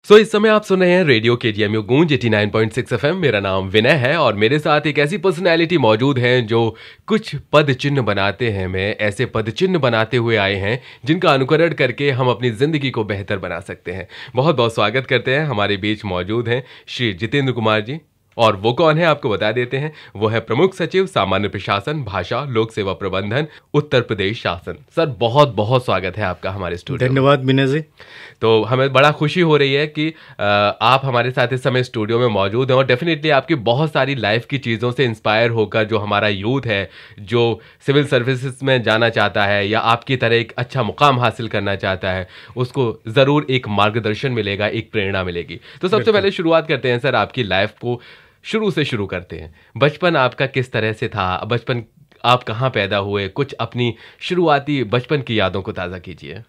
इस समय आप सुन रहे हैं रेडियो केजीएमयू गूंज 89.6 एफएम। मेरा नाम विनय है और मेरे साथ एक ऐसी पर्सनैलिटी मौजूद हैं जो कुछ पद चिन्ह बनाते हैं, मैं ऐसे पद चिन्ह बनाते हुए आए हैं जिनका अनुकरण करके हम अपनी जिंदगी को बेहतर बना सकते हैं। बहुत बहुत स्वागत करते हैं। हमारे बीच मौजूद हैं श्री जितेंद्र कुमार जी। और वो कौन है आपको बता देते हैं। वो है प्रमुख सचिव सामान्य प्रशासन, भाषा, लोक सेवा प्रबंधन, उत्तर प्रदेश शासन। सर बहुत बहुत स्वागत है आपका हमारे स्टूडियो। धन्यवाद विनय जी। तो हमें बड़ा खुशी हो रही है कि आप हमारे साथ इस समय स्टूडियो में मौजूद हैं और डेफिनेटली आपकी बहुत सारी लाइफ की चीज़ों से इंस्पायर होकर जो हमारा यूथ है जो सिविल सर्विसेज में जाना चाहता है या आपकी तरह एक अच्छा मुकाम हासिल करना चाहता है, उसको ज़रूर एक मार्गदर्शन मिलेगा, एक प्रेरणा मिलेगी। तो सबसे पहले शुरुआत करते हैं सर, आपकी लाइफ को शुरू से शुरू करते हैं। बचपन आपका किस तरह से था? बचपन आप कहाँ पैदा हुए? कुछ अपनी शुरुआती बचपन की यादों को ताज़ा कीजिए।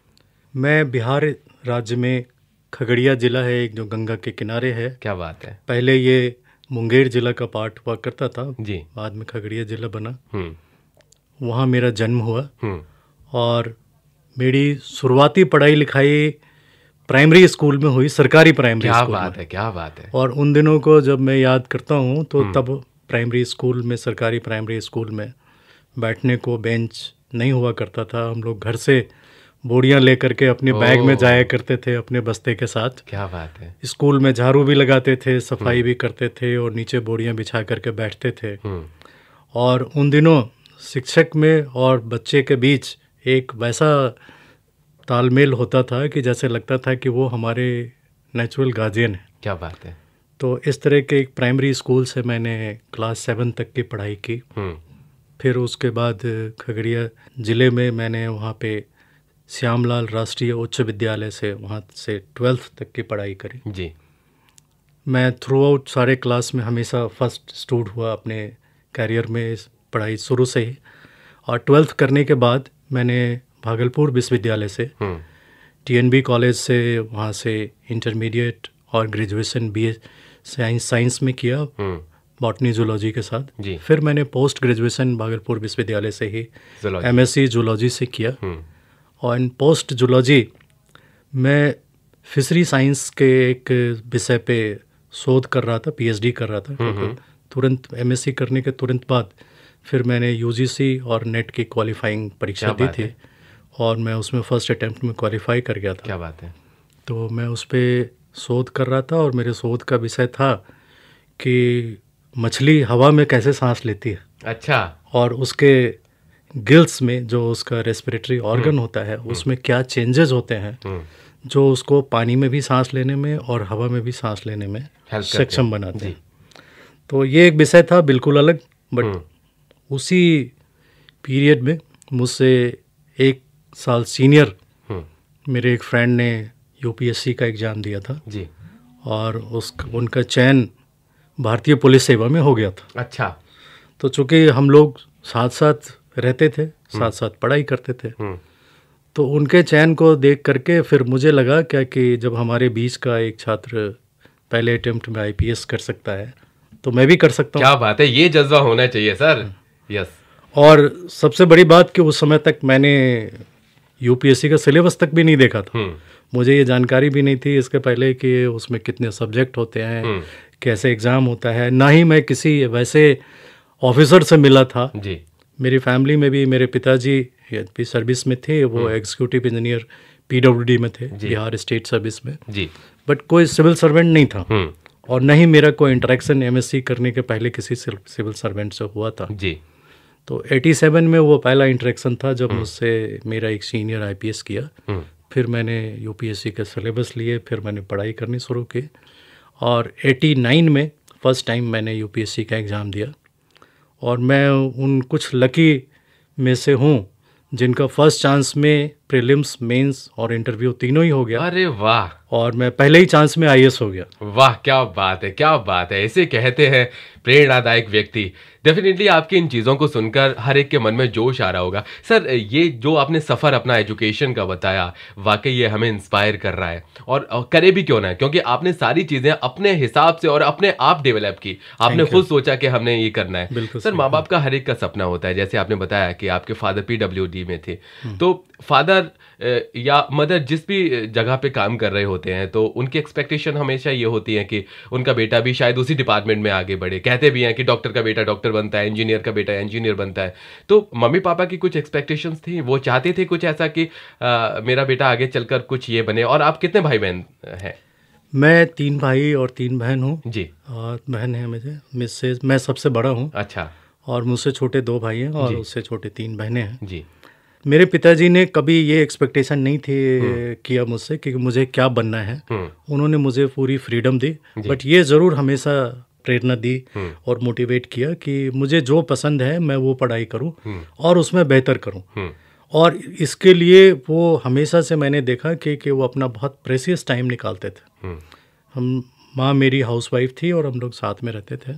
मैं बिहार राज्य में खगड़िया जिला है एक, जो गंगा के किनारे है। क्या बात है। पहले ये मुंगेर जिला का पार्ट हुआ करता था जी। बाद में खगड़िया जिला बना। वहाँ मेरा जन्म हुआ और मेरी शुरुआती पढ़ाई लिखाई प्राइमरी स्कूल में हुई, सरकारी प्राइमरी स्कूल में। क्या बात है, क्या बात है। और उन दिनों को जब मैं याद करता हूँ तो तब प्राइमरी स्कूल में, सरकारी प्राइमरी स्कूल में बैठने को बेंच नहीं हुआ करता था। हम लोग घर से बोरियां लेकर के अपने बैग में जाया करते थे अपने बस्ते के साथ। क्या बात है। स्कूल में झाड़ू भी लगाते थे, सफाई भी करते थे और नीचे बोरियां बिछा करके बैठते थे। और उन दिनों शिक्षक में और बच्चे के बीच एक वैसा तालमेल होता था कि जैसे लगता था कि वो हमारे नेचुरल गार्जियन है। क्या बात है। तो इस तरह के एक प्राइमरी स्कूल से मैंने क्लास 7 तक की पढ़ाई की। फिर उसके बाद खगड़िया ज़िले में मैंने वहाँ पे श्यामलाल राष्ट्रीय उच्च विद्यालय से वहाँ से 12th तक की पढ़ाई करी जी। मैं थ्रू आउट सारे क्लास में हमेशा फर्स्ट स्टूड हुआ अपने कैरियर में, पढ़ाई शुरू से ही। और 12th करने के बाद मैंने भागलपुर विश्वविद्यालय से TNB कॉलेज से वहाँ से इंटरमीडिएट और ग्रेजुएशन BA साइंस में किया, बॉटनी जूलॉजी के साथ जी। फिर मैंने पोस्ट ग्रेजुएशन भागलपुर विश्वविद्यालय से ही MSc जूलॉजी से किया। और इन पोस्ट जूलॉजी मैं फिशरी साइंस के एक विषय पे शोध कर रहा था, PhD कर रहा था। तुरंत MSc करने के तुरंत बाद फिर मैंने UGC और नेट की क्वालिफाइंग परीक्षा दी थी और मैं उसमें फर्स्ट अटेम्प्ट में क्वालिफाई कर गया था। क्या बात है। तो मैं उस पर शोध कर रहा था और मेरे शोध का विषय था कि मछली हवा में कैसे सांस लेती है। अच्छा। और उसके गिल्स में जो उसका रेस्पिरेटरी ऑर्गन होता है उसमें क्या चेंजेस होते हैं जो उसको पानी में भी सांस लेने में और हवा में भी सांस लेने में सक्षम बनाते हैं। तो ये एक विषय था बिल्कुल अलग, बट उसी पीरियड में मुझसे 1 साल सीनियर मेरे एक फ्रेंड ने UPSC का एग्ज़ाम दिया था जी। और उनका चयन भारतीय पुलिस सेवा में हो गया था। अच्छा। तो चूँकि हम लोग साथ साथ रहते थे, साथ साथ पढ़ाई करते थे, तो उनके चयन को देख करके फिर मुझे लगा क्या कि जब हमारे बीच का एक छात्र पहले अटेम्प्ट में IPS कर सकता है तो मैं भी कर सकता हूँ। क्या बात है, ये जज्बा होना चाहिए सर। यस। और सबसे बड़ी बात कि उस समय तक मैंने UPSC का सिलेबस तक भी नहीं देखा था। मुझे ये जानकारी भी नहीं थी इसके पहले कि उसमें कितने सब्जेक्ट होते हैं, कैसे एग्ज़ाम होता है। ना ही मैं किसी वैसे ऑफिसर से मिला था जी। मेरी फैमिली में भी मेरे पिताजी भी सर्विस में थे, वो एग्जीक्यूटिव इंजीनियर PWD में थे, बिहार स्टेट सर्विस में जी। बट कोई सिविल सर्वेंट नहीं था और न ही मेरा कोई इंटरेक्शन MSc करने के पहले किसी सिविल सर्वेंट से हुआ था जी। तो 87 में वो पहला इंटरेक्शन था जब मुझसे मेरा एक सीनियर IPS किया। फिर मैंने UPSC के सिलेबस लिए, फिर मैंने पढ़ाई करनी शुरू की और 89 में फ़र्स्ट टाइम मैंने UPSC का एग्ज़ाम दिया। और मैं उन कुछ लकी में से हूँ जिनका फर्स्ट चांस में प्रीलिम्स, मेंस और इंटरव्यू तीनों ही हो गया। अरे वाह। और मैं पहले ही चांस में IAS हो गया। वाह, क्या बात है, क्या बात है। ऐसे कहते हैं प्रेरणादायक व्यक्ति। डेफिनेटली आपकी इन चीज़ों को सुनकर हर एक के मन में जोश आ रहा होगा। सर, ये जो आपने सफ़र अपना एजुकेशन का बताया, वाकई ये हमें इंस्पायर कर रहा है और करे भी क्यों ना है, क्योंकि आपने सारी चीज़ें अपने हिसाब से और अपने आप डेवलप की। आपने खुद सोचा कि हमने ये करना है। सर, माँ बाप का हर एक का सपना होता है। जैसे आपने बताया कि आपके फादर PWD में थे, तो फादर या मदर जिस भी जगह पे काम कर रहे होते होते हैं तो उनकी एक्सपेक्टेशन हमेशा ये होती है कि उनका बेटा भी शायद उसी डिपार्टमेंट में आगे बढ़े। कहते भी हैं कि डॉक्टर का बेटा डॉक्टर बनता है, इंजीनियर का बेटा इंजीनियर बनता है। तो मम्मी पापा की कुछ एक्सपेक्टेशंस थी, वो चाहते थे कुछ ऐसा कि मेरा बेटा आगे चलकर कुछ ये बने। और आप कितने भाई बहन हैं? मैं 3 भाई और 3 बहन हूँ जी। और बहन है मुझसे मैं सबसे बड़ा हूँ। अच्छा। और मुझसे छोटे 2 भाई हैं और उससे छोटे 3 बहनें हैं जी। मेरे पिताजी ने कभी ये एक्सपेक्टेशन नहीं थी किया मुझसे कि मुझे क्या बनना है। उन्होंने मुझे पूरी फ्रीडम दी, बट ये ज़रूर हमेशा प्रेरणा दी और मोटिवेट किया कि मुझे जो पसंद है मैं वो पढ़ाई करूं और उसमें बेहतर करूं। और इसके लिए वो हमेशा से मैंने देखा कि वो अपना बहुत प्रेशियस टाइम निकालते थे। माँ मेरी हाउसवाइफ थी और हम लोग साथ में रहते थे।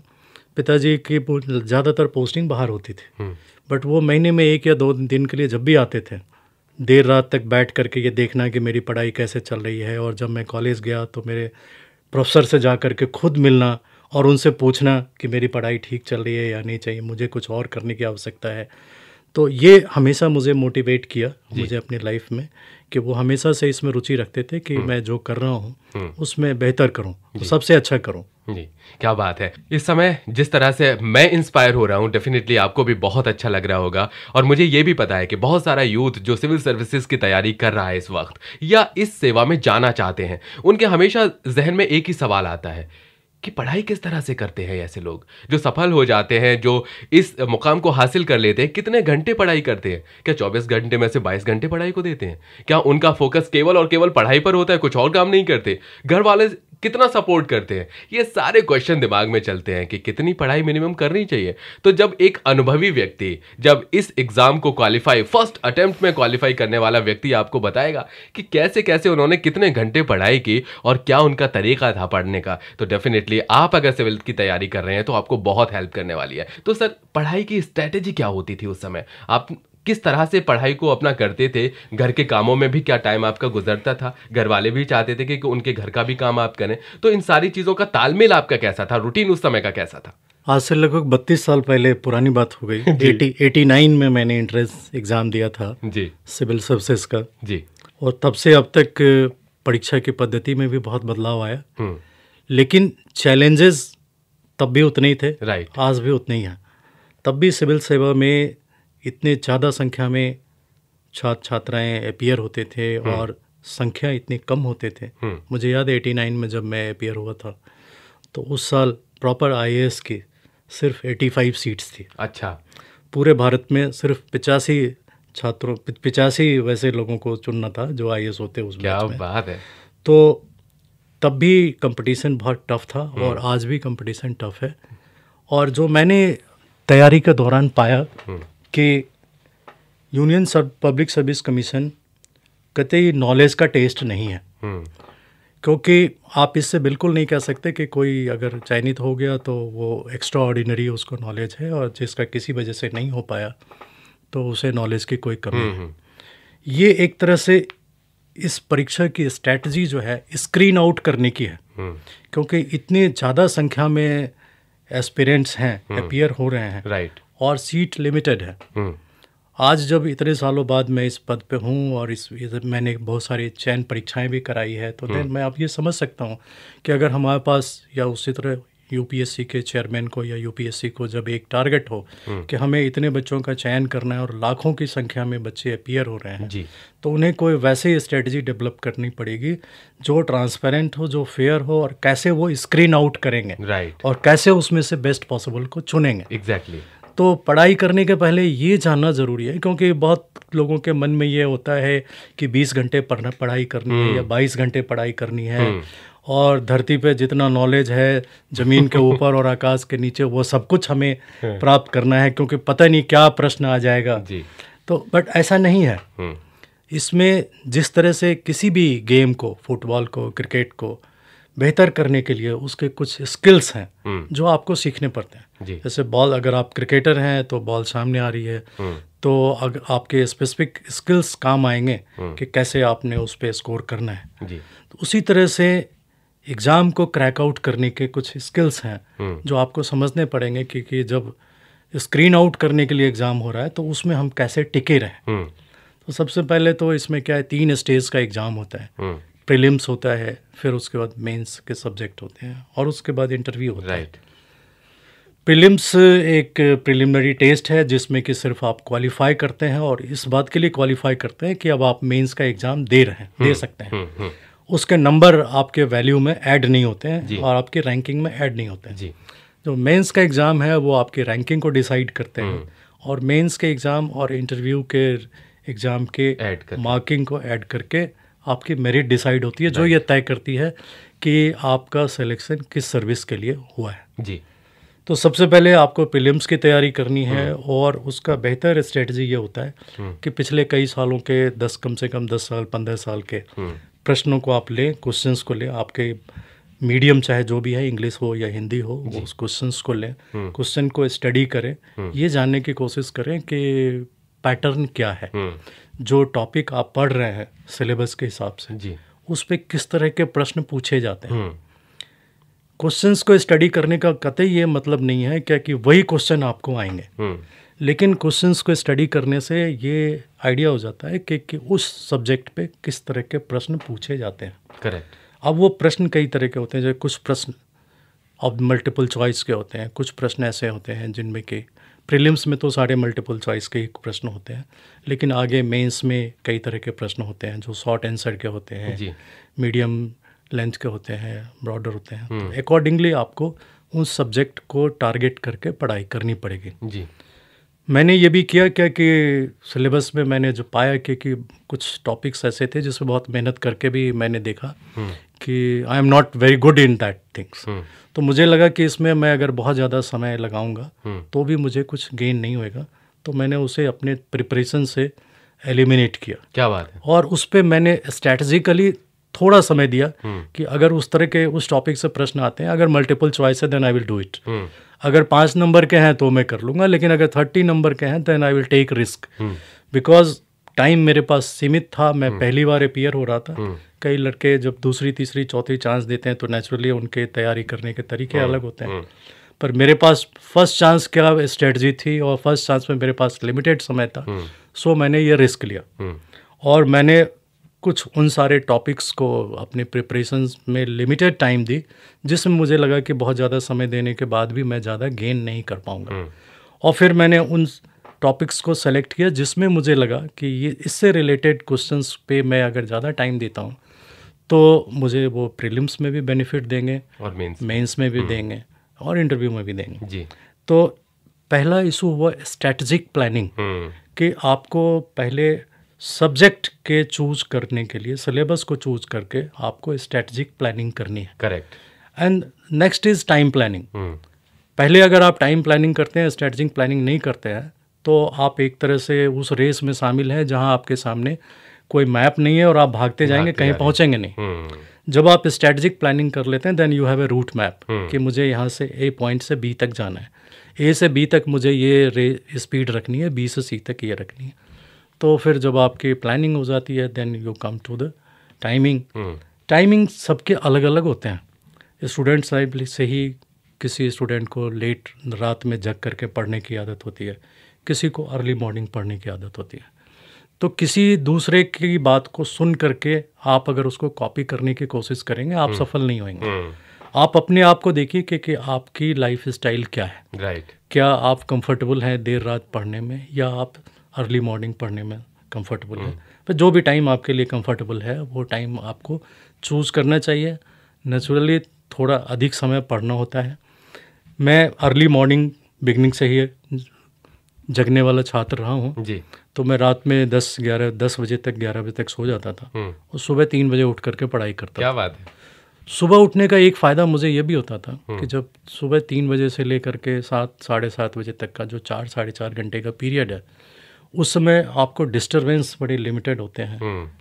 पिताजी की ज़्यादातर पोस्टिंग बाहर होती थी, बट वो महीने में 1 या 2 दिन के लिए जब भी आते थे, देर रात तक बैठ करके ये देखना कि मेरी पढ़ाई कैसे चल रही है। और जब मैं कॉलेज गया तो मेरे प्रोफेसर से जा कर के खुद मिलना और उनसे पूछना कि मेरी पढ़ाई ठीक चल रही है या नहीं, चाहिए मुझे कुछ और करने की आवश्यकता है। तो ये हमेशा मुझे मोटिवेट किया मुझे अपनी लाइफ में कि वो हमेशा से इसमें रुचि रखते थे कि मैं जो कर रहा हूँ उसमें बेहतर करूँ, तो सबसे अच्छा करूँ। जी, क्या बात है। इस समय जिस तरह से मैं इंस्पायर हो रहा हूँ, डेफिनेटली आपको भी बहुत अच्छा लग रहा होगा। और मुझे ये भी पता है कि बहुत सारा यूथ जो सिविल सर्विसेज की तैयारी कर रहा है इस वक्त या इस सेवा में जाना चाहते हैं, उनके हमेशा जहन में एक ही सवाल आता है कि पढ़ाई किस तरह से करते हैं ऐसे लोग जो सफल हो जाते हैं, जो इस मुकाम को हासिल कर लेते हैं। कितने घंटे पढ़ाई करते हैं? क्या 24 घंटे में से 22 घंटे पढ़ाई को देते हैं? क्या उनका फोकस केवल और केवल पढ़ाई पर होता है, कुछ और काम नहीं करते? घर वाले कितना सपोर्ट करते हैं? ये सारे क्वेश्चन दिमाग में चलते हैं कि कितनी पढ़ाई मिनिमम करनी चाहिए। तो जब एक अनुभवी व्यक्ति जब इस एग्जाम को क्वालिफाई, फर्स्ट अटेम्प्ट में क्वालिफाई करने वाला व्यक्ति आपको बताएगा कि कैसे कैसे उन्होंने कितने घंटे पढ़ाई की और क्या उनका तरीका था पढ़ने का, तो डेफिनेटली आप अगर सिविल की तैयारी कर रहे हैं तो आपको बहुत हेल्प करने वाली है। तो सर, पढ़ाई की स्ट्रेटेजी क्या होती थी उस समय? आप किस तरह से पढ़ाई को अपना करते थे? घर के कामों में भी क्या टाइम आपका गुजरता था? घर वाले भी चाहते थे कि उनके घर का भी काम आप करें, तो इन सारी चीज़ों का तालमेल आपका कैसा था? रूटीन उस समय का कैसा था? आज से लगभग 32 साल पहले पुरानी बात हो गई। 89 में मैंने एंट्रेंस एग्ज़ाम दिया था जी, सिविल सर्विसेज का जी। और तब से अब तक परीक्षा की पद्धति में भी बहुत बदलाव आया, लेकिन चैलेंजेस तब भी उतने ही थे, राइट, आज भी उतने ही हैं। तब भी सिविल सेवा में इतने ज़्यादा संख्या में छात्र छात्राएं अपीयर होते थे और संख्या इतनी कम होते थे। मुझे याद है 89 में जब मैं अपीयर हुआ था तो उस साल प्रॉपर आईएएस की सिर्फ 85 सीट्स थी। अच्छा। पूरे भारत में सिर्फ 85 वैसे लोगों को चुनना था जो आईएएस होते उस बैच में। क्या बात है। तो तब भी कंपटीशन बहुत टफ था और आज भी कंपटीशन टफ है। और जो मैंने तैयारी के दौरान पाया कि यूनियन पब्लिक सर्विस कमीशन कतई नॉलेज का टेस्ट नहीं है, क्योंकि आप इससे बिल्कुल नहीं कह सकते कि कोई अगर चयनित हो गया तो वो एक्स्ट्रा ऑर्डिनरी उसको नॉलेज है और जिसका किसी वजह से नहीं हो पाया तो उसे नॉलेज की कोई कमी है। ये एक तरह से इस परीक्षा की स्ट्रैटेजी जो है स्क्रीन आउट करने की है, क्योंकि इतनी ज़्यादा संख्या में एस्पिरेंट्स हैं, अपीयर हो रहे हैं, राइट, और सीट लिमिटेड है। आज जब इतने सालों बाद मैं इस पद पे हूँ और मैंने बहुत सारी चयन परीक्षाएं भी कराई है, तो देन मैं अब ये समझ सकता हूँ कि अगर हमारे पास या उसी तरह यूपीएससी के चेयरमैन को या यूपीएससी को जब एक टारगेट हो कि हमें इतने बच्चों का चयन करना है और लाखों की संख्या में बच्चे अपीयर हो रहे हैं जी, तो उन्हें कोई वैसे स्ट्रेटजी डेवलप करनी पड़ेगी जो ट्रांसपेरेंट हो, जो फेयर हो, और कैसे वो स्क्रीन आउट करेंगे, राइट, और कैसे उसमें से बेस्ट पॉसिबल को चुनेंगे। एग्जैक्टली। तो पढ़ाई करने के पहले ये जानना ज़रूरी है, क्योंकि बहुत लोगों के मन में ये होता है कि 20 घंटे पढ़ाई करनी है या 22 घंटे पढ़ाई करनी है और धरती पे जितना नॉलेज है ज़मीन के ऊपर और आकाश के नीचे वो सब कुछ हमें प्राप्त करना है, क्योंकि पता नहीं क्या प्रश्न आ जाएगा जी। तो बट ऐसा नहीं है। इसमें जिस तरह से किसी भी गेम को, फुटबॉल को, क्रिकेट को बेहतर करने के लिए उसके कुछ स्किल्स हैं जो आपको सीखने पड़ते हैं। जैसे बॉल, अगर आप क्रिकेटर हैं तो बॉल सामने आ रही है तो अगर आपके स्पेसिफिक स्किल्स काम आएंगे कि कैसे आपने उस पर स्कोर करना है जी। तो उसी तरह से एग्ज़ाम को क्रैक आउट करने के कुछ स्किल्स हैं जो आपको समझने पड़ेंगे कि जब स्क्रीन आउट करने के लिए एग्ज़ाम हो रहा है तो उसमें हम कैसे टिके रहें। तो सबसे पहले तो इसमें क्या है, 3 स्टेज का एग्ज़ाम होता है। प्रीलिम्स होता है, फिर उसके बाद मेंस के सब्जेक्ट होते हैं और उसके बाद इंटरव्यू होता है। राइट। प्रीलिम्स एक प्रिलिमिनरी टेस्ट है जिसमें कि सिर्फ आप क्वालिफाई करते हैं और इस बात के लिए क्वालिफाई करते हैं कि अब आप मेंस का एग्ज़ाम दे सकते हैं। उसके नंबर आपके वैल्यू में ऐड नहीं होते हैं और आपकी रैंकिंग में ऐड नहीं होते हैं जी। जो मेंस का एग्ज़ाम है वो आपकी रैंकिंग को डिसाइड करते हैं और मेंस के एग्ज़ाम और इंटरव्यू के एग्ज़ाम के मार्किंग को ऐड करके आपकी मेरिट डिसाइड होती है, जो ये तय करती है कि आपका सिलेक्शन किस सर्विस के लिए हुआ है। जी। तो सबसे पहले आपको प्रीलिम्स की तैयारी करनी है और उसका बेहतर स्ट्रेटजी ये होता है कि पिछले कई सालों के कम से कम 10 साल 15 साल के प्रश्नों को आप लें, क्वेश्चंस को लें, आपके मीडियम चाहे जो भी है, इंग्लिश हो या हिंदी हो, उस क्वेश्चंस को लें, क्वेश्चन को स्टडी करें, ये जानने की कोशिश करें कि पैटर्न क्या है, जो टॉपिक आप पढ़ रहे हैं सिलेबस के हिसाब से जी। उस पर किस तरह के प्रश्न पूछे जाते हैं। क्वेश्चंस को स्टडी करने का कतई ये मतलब नहीं है क्या कि वही क्वेश्चन आपको आएंगे, लेकिन क्वेश्चंस को स्टडी करने से ये आइडिया हो जाता है कि उस सब्जेक्ट पे किस तरह के प्रश्न पूछे जाते हैं। करेक्ट। अब वो प्रश्न कई तरह के होते हैं, जैसे कुछ प्रश्न अब मल्टीपल चॉइस के होते हैं, कुछ प्रश्न ऐसे होते हैं जिनमें कि प्रीलिम्स में तो सारे मल्टीपल चॉइस के ही प्रश्न होते हैं, लेकिन आगे मेंस में कई तरह के प्रश्न होते हैं जो शॉर्ट आंसर के होते हैं, मीडियम लेंथ के होते हैं, ब्रॉडर होते हैं। तो अकॉर्डिंगली आपको उस सब्जेक्ट को टारगेट करके पढ़ाई करनी पड़ेगी। जी। मैंने ये भी किया क्या कि सिलेबस में मैंने जो पाया कि कुछ टॉपिक्स ऐसे थे जिसमें बहुत मेहनत करके भी मैंने देखा कि I am not very good in that things. तो मुझे लगा कि इसमें मैं अगर बहुत ज़्यादा समय लगाऊंगा तो भी मुझे कुछ गेन नहीं होएगा, तो मैंने उसे अपने प्रिपरेशन से एलिमिनेट किया। क्या बात है। और उस पर मैंने स्ट्रैटेजिकली थोड़ा समय दिया कि अगर उस तरह के उस टॉपिक से प्रश्न आते हैं, अगर मल्टीपल चॉइस है then I will do it. अगर 5 नंबर के हैं तो मैं कर लूँगा, लेकिन अगर 30 नंबर के हैं then I will take risk, because time मेरे पास सीमित था। मैं पहली बार अपीयर हो रहा था। कई लड़के जब दूसरी तीसरी चौथी चांस देते हैं तो नेचुरली उनके तैयारी करने के तरीके अलग होते हैं, पर मेरे पास फर्स्ट चांस क्या स्ट्रेटजी थी और फर्स्ट चांस में मेरे पास लिमिटेड समय था, सो मैंने ये रिस्क लिया और मैंने कुछ उन सारे टॉपिक्स को अपने प्रिपरेशंस में लिमिटेड टाइम दी, जिसमें मुझे लगा कि बहुत ज़्यादा समय देने के बाद भी मैं ज़्यादा गेन नहीं कर पाऊँगा। और फिर मैंने उन टॉपिक्स को सेलेक्ट किया जिसमें मुझे लगा कि ये इससे रिलेटेड क्वेश्चंस पे मैं अगर ज़्यादा टाइम देता हूँ तो मुझे वो प्रीलिम्स में भी बेनिफिट देंगे और मेंस में भी देंगे और इंटरव्यू में भी देंगे। जी। तो पहला इशू हुआ स्ट्रैटेजिक प्लानिंग, कि आपको पहले सब्जेक्ट के चूज करने के लिए सिलेबस को चूज करके आपको स्ट्रैटेजिक प्लानिंग करनी है। Correct. And next is time planning. पहले अगर आप टाइम प्लानिंग करते हैं, स्ट्रैटेजिक प्लानिंग नहीं करते हैं, तो आप एक तरह से उस रेस में शामिल हैं जहां आपके सामने कोई मैप नहीं है और आप भागते जाएंगे, कहीं पहुंचेंगे नहीं। जब आप स्ट्रैटेजिक प्लानिंग कर लेते हैं then you have a route map कि मुझे यहाँ से ए पॉइंट से बी तक जाना है, ए से बी तक मुझे ये स्पीड रखनी है, बी से सी तक ये रखनी है। तो फिर जब आपकी प्लानिंग हो जाती है then you come to the timing. Timing सबके अलग अलग होते हैं। स्टूडेंट साइड से ही किसी स्टूडेंट को लेट रात में जग करके पढ़ने की आदत होती है, किसी को अर्ली मॉर्निंग पढ़ने की आदत होती है। तो किसी दूसरे की बात को सुन करके आप अगर उसको कॉपी करने की कोशिश करेंगे आप सफल नहीं होंगे। आप अपने आप को देखिए कि आपकी लाइफ स्टाइल क्या है। राइट। क्या आप कंफर्टेबल हैं देर रात पढ़ने में या आप अर्ली मॉर्निंग पढ़ने में कंफर्टेबल है? तो जो भी टाइम आपके लिए कंफर्टेबल है वो टाइम आपको चूज़ करना चाहिए। नेचुरली थोड़ा अधिक समय पढ़ना होता है। मैं अर्ली मॉर्निंग बिगनिंग से ही जगने वाला छात्र रहा हूँ जी। तो मैं रात में 10 बजे तक 11 बजे तक सो जाता था और सुबह 3 बजे उठ करके पढ़ाई करता था। क्या बात है। सुबह उठने का एक फ़ायदा मुझे ये भी होता था कि जब सुबह 3 बजे से लेकर के 7 साढ़े 7 बजे तक का जो 4 साढ़े 4 घंटे का पीरियड है, उस समय आपको डिस्टर्बेंस बड़े लिमिटेड होते हैं।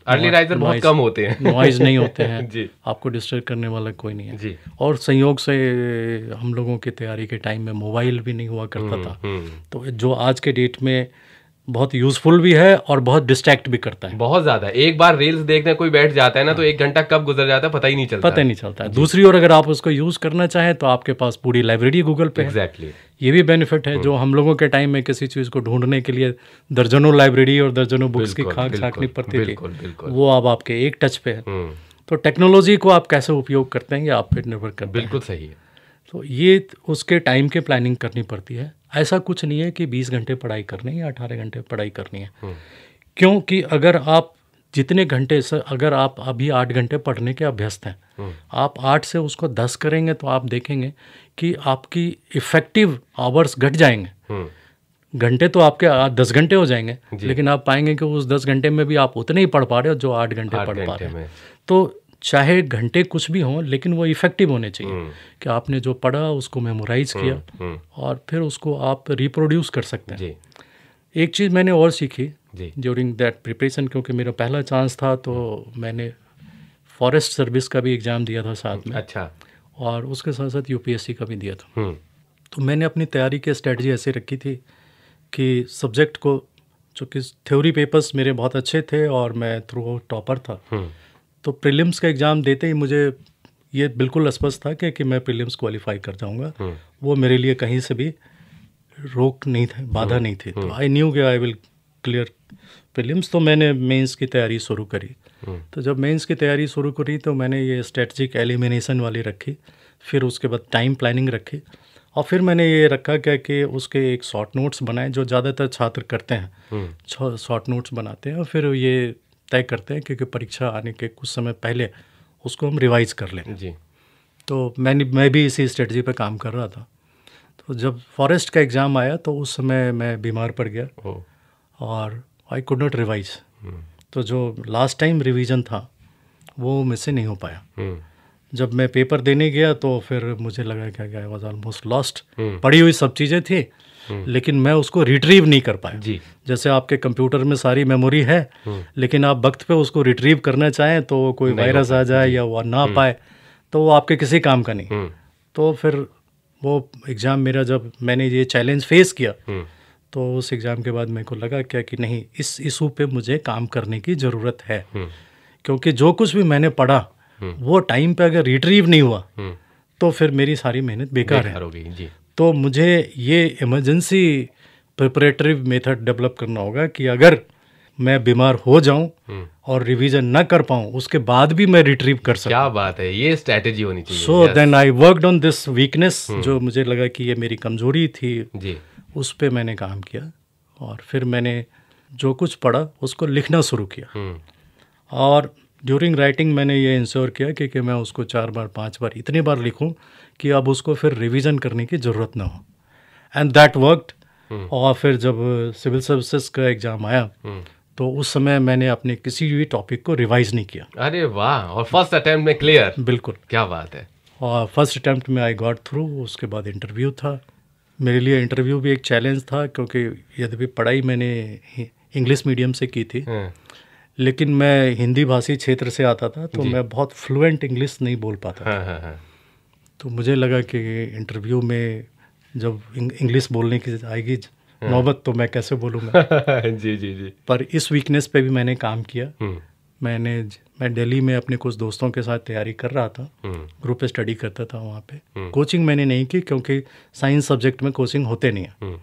अर्ली राइजर बहुत कम होते हैं, नॉइज़ नहीं होते हैं जी। आपको डिस्टर्ब करने वाला कोई नहीं है जी। और संयोग से हम लोगों की तैयारी के टाइम में मोबाइल भी नहीं हुआ करता था, तो जो आज के डेट में बहुत यूजफुल भी है और बहुत डिस्ट्रैक्ट भी करता है। बहुत ज्यादा। एक बार रील्स देखने कोई बैठ जाता है ना तो 1 घंटा कब गुजर जाता है पता ही नहीं चलता है। दूसरी ओर अगर आप उसको यूज करना चाहें तो आपके पास पूरी लाइब्रेरी गूगल पे है। ये भी बेनिफिट है। जो हम लोगों के टाइम में किसी चीज को ढूंढने के लिए दर्जनों लाइब्रेरी और दर्जनों बुक्स की खाक छाकनी पड़ती थी, वो अब आपके एक टच पे है। तो टेक्नोलॉजी को आप कैसे उपयोग करते हैं ये आप पे निर्भर करता है। बिल्कुल सही है। तो ये उसके टाइम के प्लानिंग करनी पड़ती है। ऐसा कुछ नहीं है कि 20 घंटे पढ़ाई करनी है या 18 घंटे पढ़ाई करनी है, क्योंकि अगर आप जितने घंटे से, अगर आप अभी 8 घंटे पढ़ने के अभ्यस्त हैं, आप 8 से उसको 10 करेंगे तो आप देखेंगे कि आपकी इफ़ेक्टिव आवर्स घट जाएंगे। घंटे तो आपके 10 घंटे हो जाएंगे, लेकिन आप पाएंगे कि उस 10 घंटे में भी आप उतने ही पढ़ पा रहे हो जो 8 घंटे पढ़ पा रहे हैं। तो चाहे घंटे कुछ भी हों, लेकिन वो इफ़ेक्टिव होने चाहिए कि आपने जो पढ़ा उसको मेमोराइज किया और फिर उसको आप रिप्रोड्यूस कर सकते हैं। एक चीज़ मैंने और सीखी ड्यूरिंग दैट प्रिपरेशन, क्योंकि मेरा पहला चांस था तो मैंने फॉरेस्ट सर्विस का भी एग्ज़ाम दिया था साथ में। अच्छा। और उसके साथ साथ यूपीएससी का भी दिया था। तो मैंने अपनी तैयारी की स्ट्रेटजी ऐसे रखी थी कि सब्जेक्ट को, चूँकि थ्योरी पेपर्स मेरे बहुत अच्छे थे और मैं थ्रू आउट टॉपर था, तो प्रीलिम्स का एग्ज़ाम देते ही मुझे ये बिल्कुल स्पष्ट था कि मैं प्रीलिम्स क्वालिफाई कर जाऊंगा। वो मेरे लिए कहीं से भी रोक नहीं था, बाधा नहीं थी। तो आई न्यू कि आई विल क्लियर प्रीलिम्स। तो मैंने मेंस की तैयारी शुरू करी। तो जब मेंस की तैयारी शुरू करी तो मैंने ये स्ट्रेटजिक एलिमिनेशन वाली रखी, फिर उसके बाद टाइम प्लानिंग रखी, और फिर मैंने ये रखा क्या कि उसके एक शॉर्ट नोट्स बनाए जो ज़्यादातर छात्र करते हैं। शॉर्ट नोट्स बनाते हैं और फिर ये तय करते हैं क्योंकि परीक्षा आने के कुछ समय पहले उसको हम रिवाइज कर लें जी। तो मैं भी इसी स्ट्रेटजी पे काम कर रहा था। तो जब फॉरेस्ट का एग्ज़ाम आया तो उस समय मैं बीमार पड़ गया और आई कुड नॉट रिवाइज। तो जो लास्ट टाइम रिवीजन था वो मुझसे नहीं हो पाया। जब मैं पेपर देने गया तो फिर मुझे लगा कि आई वाज ऑलमोस्ट लॉस्ट। पढ़ी हुई सब चीज़ें थी लेकिन मैं उसको रिट्रीव नहीं कर पाया जी। जैसे आपके कंप्यूटर में सारी मेमोरी है लेकिन आप वक्त पे उसको रिट्रीव करना चाहें तो कोई वायरस आ जाए या वो ना पाए तो वो आपके किसी काम का नहीं। तो फिर वो एग्ज़ाम मेरा, जब मैंने ये चैलेंज फेस किया तो उस एग्ज़ाम के बाद मेरे को लगा क्या कि नहीं, इस इशू पे मुझे काम करने की ज़रूरत है। क्योंकि जो कुछ भी मैंने पढ़ा वो टाइम पे अगर रिट्रीव नहीं हुआ तो फिर मेरी सारी मेहनत बेकार हो गई जी। तो मुझे ये इमरजेंसी प्रिपरेटरी मेथड डेवलप करना होगा कि अगर मैं बीमार हो जाऊं और रिवीजन ना कर पाऊं उसके बाद भी मैं रिट्रीव कर सकूं। क्या बात है, ये स्ट्रैटेजी होनी चाहिए। So then I worked on this weakness, जो मुझे लगा कि ये मेरी कमजोरी थी जी। उस पे मैंने काम किया और फिर मैंने जो कुछ पढ़ा उसको लिखना शुरू किया। और ड्यूरिंग राइटिंग मैंने ये इंश्योर किया कि मैं उसको 4 बार 5 बार इतनी बार लिखूं कि अब उसको फिर रिवीजन करने की ज़रूरत ना हो। And that worked. और फिर जब सिविल सर्विसेज का एग्ज़ाम आया तो उस समय मैंने अपने किसी भी टॉपिक को रिवाइज नहीं किया। अरे वाह, और फर्स्ट अटेम्प्ट में क्लियर। बिल्कुल, क्या बात है। और फर्स्ट अटेम्प्ट में आई गॉट थ्रू। उसके बाद इंटरव्यू था। मेरे लिए इंटरव्यू भी एक चैलेंज था क्योंकि यद्यपि पढ़ाई मैंने इंग्लिश मीडियम से की थी लेकिन मैं हिंदी भाषी क्षेत्र से आता था तो मैं बहुत फ्लुएंट इंग्लिश नहीं बोल पाता। तो मुझे लगा कि इंटरव्यू में जब इंग्लिश बोलने की आएगी नौबत तो मैं कैसे बोलूँगा। जी जी जी। पर इस वीकनेस पे भी मैंने काम किया। मैं दिल्ली में अपने कुछ दोस्तों के साथ तैयारी कर रहा था, ग्रुप स्टडी करता था वहाँ पे। कोचिंग मैंने नहीं की क्योंकि साइंस सब्जेक्ट में कोचिंग होते नहीं है।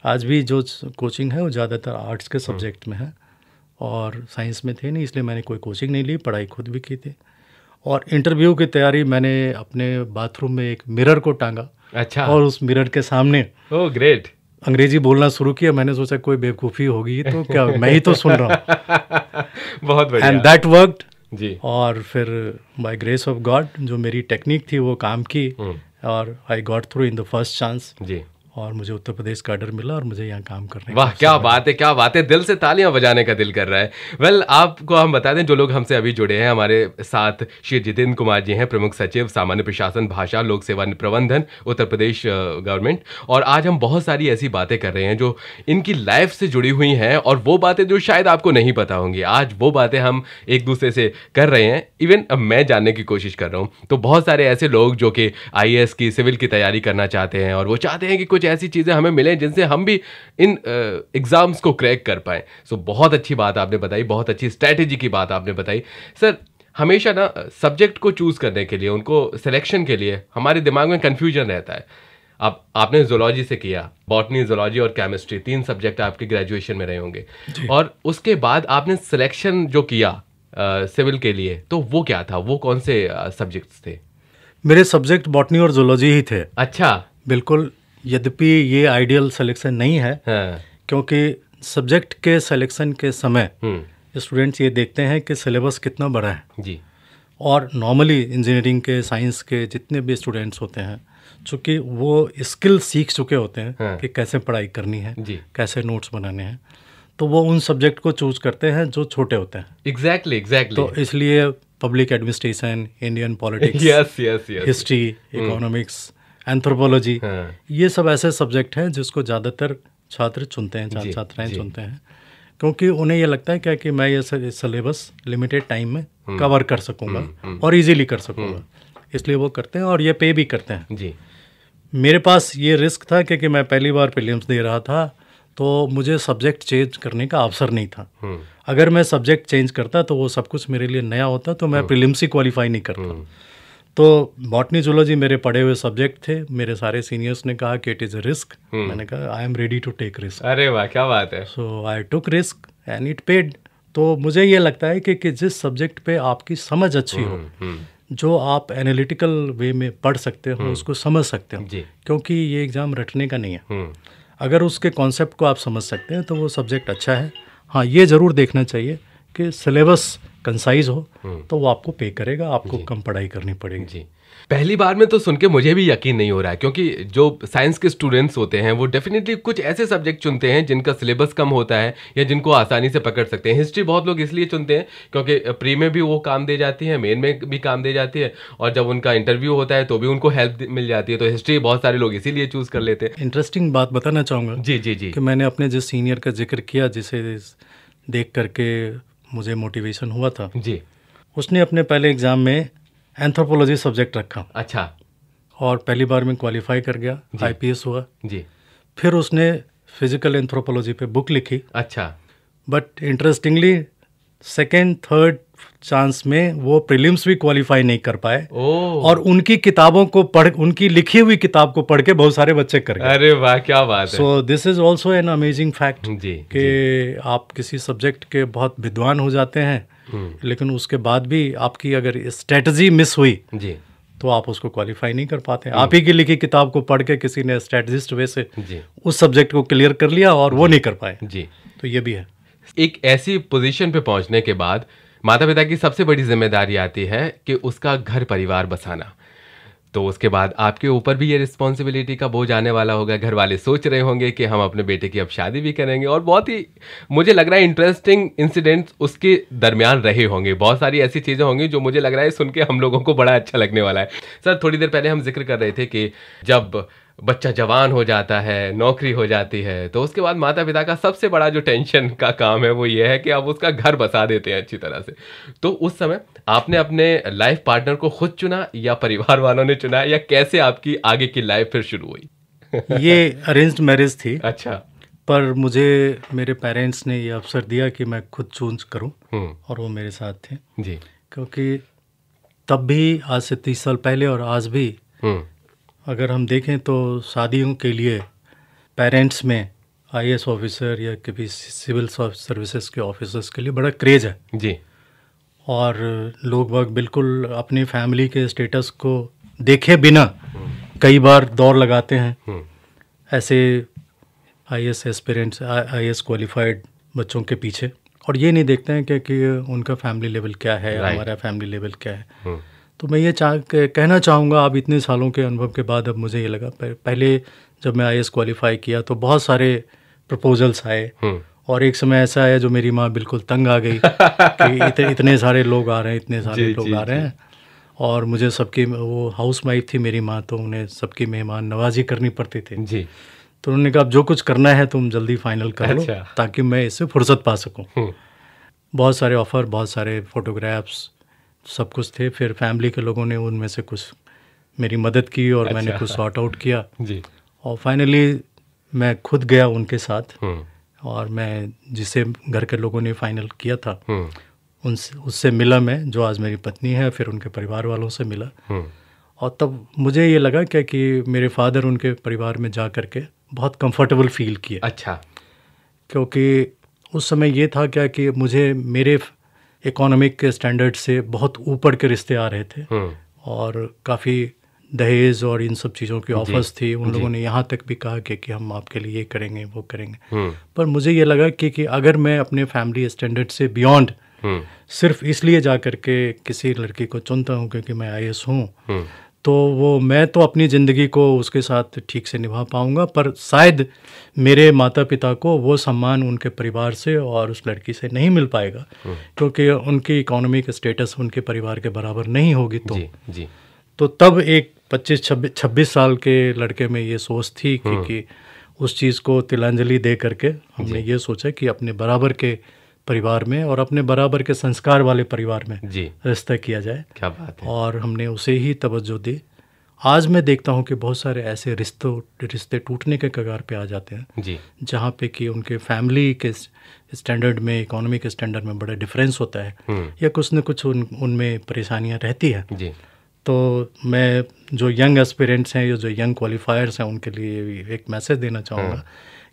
आज भी जो कोचिंग है वो ज़्यादातर आर्ट्स के सब्जेक्ट में है और साइंस में थे नहीं, इसलिए मैंने कोई कोचिंग नहीं ली, पढ़ाई खुद भी की थी। और इंटरव्यू की तैयारी मैंने अपने बाथरूम में एक मिरर को टांगा। अच्छा। और उस मिरर के सामने ओह ग्रेट अंग्रेजी बोलना शुरू किया। मैंने सोचा कोई बेवकूफ़ी होगी तो क्या, मैं ही तो सुन रहा हूँ। बहुत बढ़िया। एंड दैट वर्कड जी। और फिर बाय ग्रेस ऑफ गॉड जो मेरी टेक्निक थी वो काम की और I got through in the first chance जी। और मुझे उत्तर प्रदेश का ऑर्डर मिला और मुझे यहाँ काम करने। वाह, क्या बात है, क्या बात है। दिल से तालियां बजाने का दिल कर रहा है। वेल, आपको हम बता दें, जो लोग हमसे अभी जुड़े हैं, हमारे साथ श्री जितेंद्र कुमार जी हैं, प्रमुख सचिव सामान्य प्रशासन भाषा लोक सेवा प्रबंधन उत्तर प्रदेश गवर्नमेंट। और आज हम बहुत सारी ऐसी बातें कर रहे हैं जो इनकी लाइफ से जुड़ी हुई हैं और वो बातें जो शायद आपको नहीं पता होंगी, आज वो बातें हम एक दूसरे से कर रहे हैं। इवन मैं जानने की कोशिश कर रहा हूँ। तो बहुत सारे ऐसे लोग जो कि IAS की, सिविल की तैयारी करना चाहते हैं और वो चाहते हैं कि कुछ ऐसी चीज़ें हमें मिलें जिनसे हम भी इन एग्जाम्स को क्रैक कर पाएं। सो बहुत अच्छी बात आपने बताई, बहुत अच्छी स्ट्रैटेजी की बात आपने बताई। सर, हमेशा ना सब्जेक्ट को चूज़ करने के लिए, उनको सिलेक्शन के लिए हमारे दिमाग में कन्फ्यूजन रहता है। अब आपने जूलॉजी से किया, बॉटनी, जूलॉजी और केमिस्ट्री, 3 सब्जेक्ट आपके ग्रेजुएशन में रहे होंगे और उसके बाद आपने सिलेक्शन जो किया सिविल के लिए, तो वो क्या था, वो कौन से सब्जेक्ट्स थे? मेरे सब्जेक्ट बॉटनी और जूलॉजी ही थे। अच्छा। बिल्कुल, यद्यपि ये आइडियल सिलेक्शन नहीं है। हाँ। क्योंकि सब्जेक्ट के सिलेक्शन के समय स्टूडेंट्स ये देखते हैं कि सिलेबस कितना बड़ा है जी। और नॉर्मली इंजीनियरिंग के, साइंस के जितने भी स्टूडेंट्स होते हैं, चूँकि वो स्किल सीख चुके होते हैं हाँ। कि कैसे पढ़ाई करनी है जी। कैसे नोट्स बनाने हैं, तो वो उन सब्जेक्ट को चूज करते हैं जो छोटे होते हैं। एग्जैक्टली। तो इसलिए public administration, Indian politics, yes yes yes, history, economics, anthropology, ये सब ऐसे सब्जेक्ट हैं जिसको ज़्यादातर छात्र चुनते हैं, छात्राएं चुनते हैं, क्योंकि उन्हें ये लगता है क्या कि मैं ये सिलेबस लिमिटेड टाइम में कवर कर सकूंगा और इजीली कर सकूंगा, इसलिए वो करते हैं और ये पे भी करते हैं जी। मेरे पास ये रिस्क था क्योंकि मैं पहली बार प्रीलिम्स दे रहा था, तो मुझे सब्जेक्ट चेंज करने का अवसर नहीं था। अगर मैं सब्जेक्ट चेंज करता तो वो सब कुछ मेरे लिए नया होता, तो मैं प्रीलिम्स ही क्वालिफाई नहीं करता। तो बॉटनी जूलॉजी मेरे पढ़े हुए सब्जेक्ट थे। मेरे सारे सीनियर्स ने कहा कि इट इज़ अ रिस्क। मैंने कहा I am ready to take risk. अरे वाह, क्या बात है। So I took risk and it paid. तो मुझे ये लगता है कि जिस सब्जेक्ट पे आपकी समझ अच्छी हो, जो आप एनालिटिकल वे में पढ़ सकते हो, उसको समझ सकते हो, क्योंकि ये एग्ज़ाम रटने का नहीं है। अगर उसके कॉन्सेप्ट को आप समझ सकते हैं तो वो सब्जेक्ट अच्छा है। हाँ, ये ज़रूर देखना चाहिए कि सिलेबस कंसाइज हो, तो वो आपको पे करेगा, आपको कम पढ़ाई करनी पड़ेगी। जी। पहली बार में तो सुन के मुझे भी यकीन नहीं हो रहा है, क्योंकि जो साइंस के स्टूडेंट्स होते हैं वो डेफिनेटली कुछ ऐसे सब्जेक्ट चुनते हैं जिनका सिलेबस कम होता है या जिनको आसानी से पकड़ सकते हैं। हिस्ट्री बहुत लोग इसलिए चुनते हैं क्योंकि प्री में भी वो काम दे जाती है, मेन में भी काम दे जाती है, और जब उनका इंटरव्यू होता है तो भी उनको हेल्प मिल जाती है। तो हिस्ट्री बहुत सारे लोग इसीलिए चूज कर लेते हैं। इंटरेस्टिंग बात बताना चाहूँगा जी जी जी कि मैंने अपने जिस सीनियर का जिक्र किया, जिसे देख करके मुझे मोटिवेशन हुआ था जी, उसने अपने पहले एग्ज़ाम में एंथ्रोपोलॉजी सब्जेक्ट रखा। अच्छा। और पहली बार में क्वालिफाई कर गया, IPS हुआ जी। फिर उसने फिजिकल एंथ्रोपोलॉजी पे बुक लिखी। अच्छा। But interestingly second third chance में वो प्रीलिम्स भी क्वालिफाई नहीं कर पाए। और उनकी किताबों को पढ़, उनकी लिखी हुई किताब को पढ़ के बहुत सारे बच्चे कर गए। अरे वाह, क्या बात है। So this is also an amazing fact कि आप किसी सब्जेक्ट के बहुत विद्वान हो जाते हैं, लेकिन उसके बाद भी आपकी अगर स्ट्रेटजी मिस हुई जी, तो आप उसको क्वालिफाई नहीं कर पाते। आप ही की लिखी किताब को पढ़ के किसी ने स्ट्रेटजिस्ट वे से उस सब्जेक्ट को क्लियर कर लिया और वो नहीं कर पाए जी, तो ये भी है। एक ऐसी पोजीशन पे पहुंचने के बाद माता पिता की सबसे बड़ी जिम्मेदारी आती है कि उसका घर परिवार बसाना। तो उसके बाद आपके ऊपर भी ये रिस्पॉन्सिबिलिटी का बोझ आने वाला होगा। घर वाले सोच रहे होंगे कि हम अपने बेटे की अब शादी भी करेंगे, और बहुत ही मुझे लग रहा है इंटरेस्टिंग इंसिडेंट्स उसके दरमियान रहे होंगे। बहुत सारी ऐसी चीज़ें होंगी जो मुझे लग रहा है सुन के हम लोगों को बड़ा अच्छा लगने वाला है। सर, थोड़ी देर पहले हम जिक्र कर रहे थे कि जब बच्चा जवान हो जाता है, नौकरी हो जाती है, तो उसके बाद माता पिता का सबसे बड़ा जो टेंशन का काम है वो ये है कि आप उसका घर बसा देते हैं अच्छी तरह से। तो उस समय आपने अपने लाइफ पार्टनर को खुद चुना या परिवार वालों ने चुना, या कैसे आपकी आगे की लाइफ फिर शुरू हुई? ये अरेंज्ड मैरिज थी। अच्छा। पर मुझे मेरे पेरेंट्स ने ये अवसर दिया कि मैं खुद चूज करूं, और वो मेरे साथ थे जी। क्योंकि तब भी, आज से 30 साल पहले और आज भी, अगर हम देखें तो शादियों के लिए पेरेंट्स में IAS ऑफिसर या कभी सिविल सर्विसेज के ऑफिसर्स के लिए बड़ा क्रेज है जी। और लोग बाग बिल्कुल अपनी फैमिली के स्टेटस को देखे बिना कई बार दौड़ लगाते हैं ऐसे IAS एस्पिरेंट्स, IAS क्वालिफाइड बच्चों के पीछे, और ये नहीं देखते हैं कि उनका फैमिली लेवल क्या है, हमारा फैमिली लेवल क्या है। तो मैं ये कहना चाहूँगा, अब इतने सालों के अनुभव के बाद अब मुझे ये लगा, पहले जब मैं IAS क्वालिफाई किया तो बहुत सारे प्रपोजल्स आए, और एक समय ऐसा आया जो मेरी माँ बिल्कुल तंग आ गई कि इतने सारे लोग आ रहे हैं, इतने सारे लोग आ रहे हैं, और मुझे सबकी, वो हाउस वाइफ थी मेरी माँ, तो उन्हें सबकी मेहमान नवाजी करनी पड़ती थी जी। तो उन्होंने कहा अब जो कुछ करना है तुम जल्दी फाइनल कर लो, ताकि मैं इससे फुर्सत पा सकूँ। बहुत सारे ऑफ़र, बहुत सारे फोटोग्राफ्स, सब कुछ थे। फिर फैमिली के लोगों ने उनमें से कुछ मेरी मदद की, और मैंने कुछ सॉर्ट आउट किया जी। और फाइनली मैं खुद गया उनके साथ, और मैं जिसे घर के लोगों ने फाइनल किया था उससे मिला मैं, जो आज मेरी पत्नी है। फिर उनके परिवार वालों से मिला, और तब मुझे ये लगा क्या कि मेरे फादर उनके परिवार में जा कर के बहुत कंफर्टेबल फील किया। अच्छा। क्योंकि उस समय ये था क्या कि मुझे मेरे इकोनॉमिक के स्टैंडर्ड से बहुत ऊपर के रिश्ते आ रहे थे और काफ़ी दहेज और इन सब चीज़ों की ऑफर्स थी। उन लोगों ने यहाँ तक भी कहा कि हम आपके लिए ये करेंगे वो करेंगे। पर मुझे ये लगा कि अगर मैं अपने फैमिली स्टैंडर्ड से बियॉन्ड सिर्फ इसलिए जा कर के किसी लड़की को चुनता हूँ क्योंकि मैं आईएएस हूँ, तो वो मैं तो अपनी ज़िंदगी को उसके साथ ठीक से निभा पाऊँगा, पर शायद मेरे माता पिता को वो सम्मान उनके परिवार से और उस लड़की से नहीं मिल पाएगा क्योंकि उनकी इकोनॉमिक स्टेटस उनके परिवार के बराबर नहीं होगी। तो तब एक 25-26 साल के लड़के में ये सोच थी कि उस चीज़ को तिलांजलि दे करके हमने ये सोचा कि अपने बराबर के परिवार में और अपने बराबर के संस्कार वाले परिवार में रिश्ता किया जाए। क्या बात है। और हमने उसे ही तवज्जो दी। आज मैं देखता हूँ कि बहुत सारे ऐसे रिश्ते टूटने के कगार पे आ जाते हैं जहाँ पे कि उनके फैमिली के स्टैंडर्ड में, इकोनॉमी के स्टैंडर्ड में बड़ा डिफरेंस होता है या कुछ न कुछ उनमें परेशानियाँ रहती हैं। तो मैं जो यंग एस्पिरेंट्स हैं या जो यंग क्वालिफायर्स हैं उनके लिए एक मैसेज देना चाहूँगा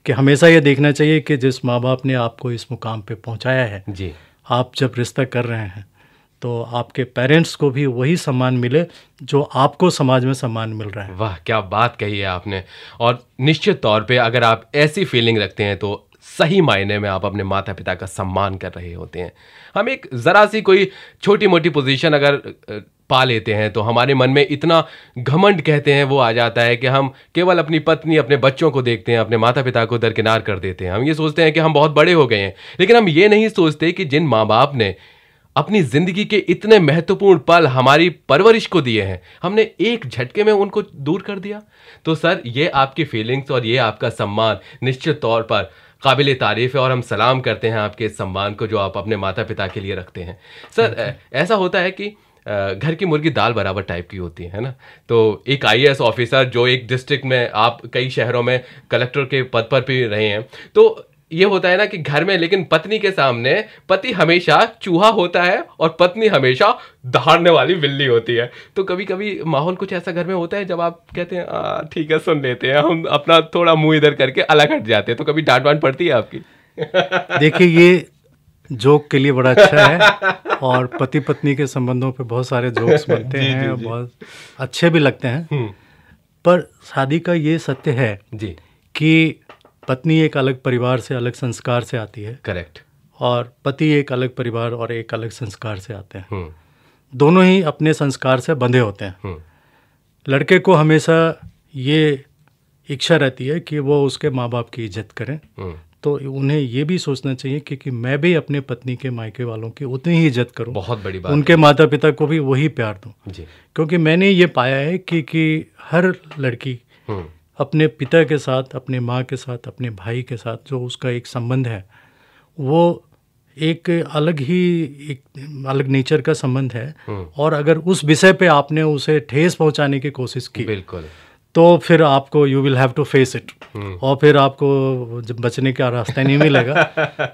कि हमेशा ये देखना चाहिए कि जिस माँ बाप ने आपको इस मुकाम पे पहुँचाया है, आप जब रिश्ता कर रहे हैं तो आपके पेरेंट्स को भी वही सम्मान मिले जो आपको समाज में सम्मान मिल रहा है। वाह, क्या बात कही है आपने। और निश्चित तौर पे अगर आप ऐसी फीलिंग रखते हैं तो सही मायने में आप अपने माता पिता का सम्मान कर रहे होते हैं। हम एक ज़रा सी कोई छोटी मोटी पोजीशन अगर पा लेते हैं तो हमारे मन में इतना घमंड कहते हैं वो आ जाता है कि हम केवल अपनी पत्नी, अपने बच्चों को देखते हैं, अपने माता पिता को दरकिनार कर देते हैं। हम ये सोचते हैं कि हम बहुत बड़े हो गए हैं, लेकिन हम ये नहीं सोचते कि जिन माँ बाप ने अपनी ज़िंदगी के इतने महत्वपूर्ण पल हमारी परवरिश को दिए हैं, हमने एक झटके में उनको दूर कर दिया। तो सर, ये आपकी फीलिंग्स और ये आपका सम्मान निश्चित तौर पर काबिल तारीफ़ है और हम सलाम करते हैं आपके सम्मान को जो आप अपने माता पिता के लिए रखते हैं। सर, ऐसा होता है कि घर की मुर्गी दाल बराबर टाइप की होती है ना। तो एक आईएएस ऑफिसर जो एक डिस्ट्रिक्ट में, आप कई शहरों में कलेक्टर के पद पर भी रहे हैं, तो ये होता है ना कि घर में लेकिन पत्नी के सामने पति हमेशा चूहा होता है और पत्नी हमेशा दहाड़ने वाली बिल्ली होती है। तो कभी कभी माहौल कुछ ऐसा घर में होता है जब आप कहते हैं ठीक है सुन लेते हैं, हम अपना थोड़ा मुंह इधर करके अलग हट जाते हैं, तो कभी डांट वांट पड़ती है आपकी? देखिए, ये जोक के लिए बड़ा अच्छा है और पति पत्नी के संबंधों पे बहुत सारे जोक्स बनते हैं, बहुत अच्छे भी लगते हैं। पर शादी का ये सत्य है कि पत्नी एक अलग परिवार से, अलग संस्कार से आती है। करेक्ट। और पति एक अलग परिवार और एक अलग संस्कार से आते हैं। दोनों ही अपने संस्कार से बंधे होते हैं। लड़के को हमेशा ये इच्छा रहती है कि वो उसके माँ बाप की इज्जत करें, तो उन्हें ये भी सोचना चाहिए कि मैं भी अपने पत्नी के मायके वालों की उतनी ही इज्जत करूं। बहुत बड़ी बात। उनके माता पिता को भी वही प्यार दूं। क्योंकि मैंने ये पाया है कि हर लड़की अपने पिता के साथ, अपने माँ के साथ, अपने भाई के साथ जो उसका एक संबंध है, वो एक अलग नेचर का संबंध है। और अगर उस विषय पे आपने उसे ठेस पहुंचाने की कोशिश की, बिल्कुल, तो फिर आपको you will have to face it, और फिर आपको जब बचने का रास्ता नहीं मिलेगा।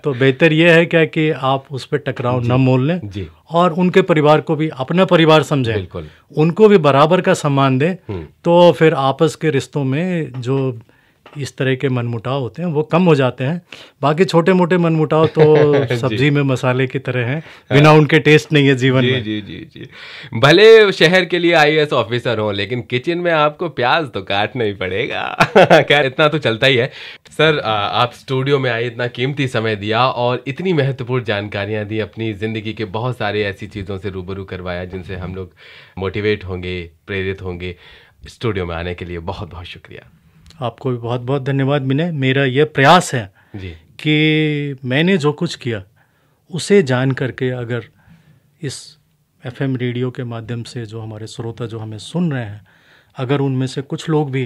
तो बेहतर ये है क्या कि आप उस पर टकराव न मोल लें और उनके परिवार को भी अपना परिवार समझें, उनको भी बराबर का सम्मान दें। तो फिर आपस के रिश्तों में जो इस तरह के मनमुटाव होते हैं वो कम हो जाते हैं। बाकी छोटे मोटे मनमुटाव तो सब्जी में मसाले की तरह हैं, बिना उनके टेस्ट नहीं है जीवन में। जी। भले शहर के लिए आईएएस ऑफिसर हो, लेकिन किचन में आपको प्याज तो काटना ही पड़ेगा। खैर, इतना तो चलता ही है। सर, आप स्टूडियो में आए, इतना कीमती समय दिया और इतनी महत्वपूर्ण जानकारियां दी, अपनी ज़िंदगी के बहुत सारे ऐसी चीज़ों से रूबरू करवाया जिनसे हम लोग मोटिवेट होंगे, प्रेरित होंगे। स्टूडियो में आने के लिए बहुत बहुत शुक्रिया। आपको भी बहुत बहुत धन्यवाद विनय। मेरा यह प्रयास है कि मैंने जो कुछ किया उसे जान करके अगर इस एफएम रेडियो के माध्यम से जो हमारे श्रोता जो हमें सुन रहे हैं, अगर उनमें से कुछ लोग भी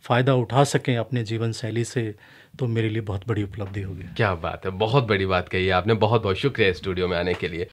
फ़ायदा उठा सकें अपने जीवन शैली से, तो मेरे लिए बहुत बड़ी उपलब्धि होगी। क्या बात है, बहुत बड़ी बात कही है आपने। बहुत बहुत शुक्रिया स्टूडियो में आने के लिए।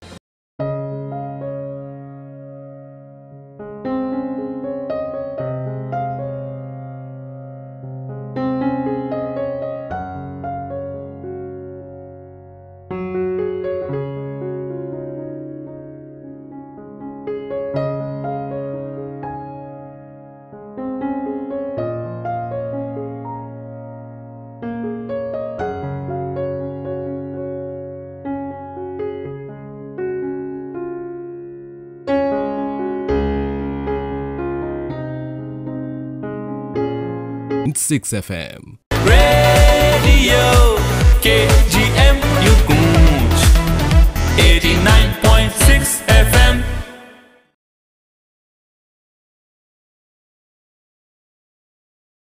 6 FM Radio KGM Gúnch 89.6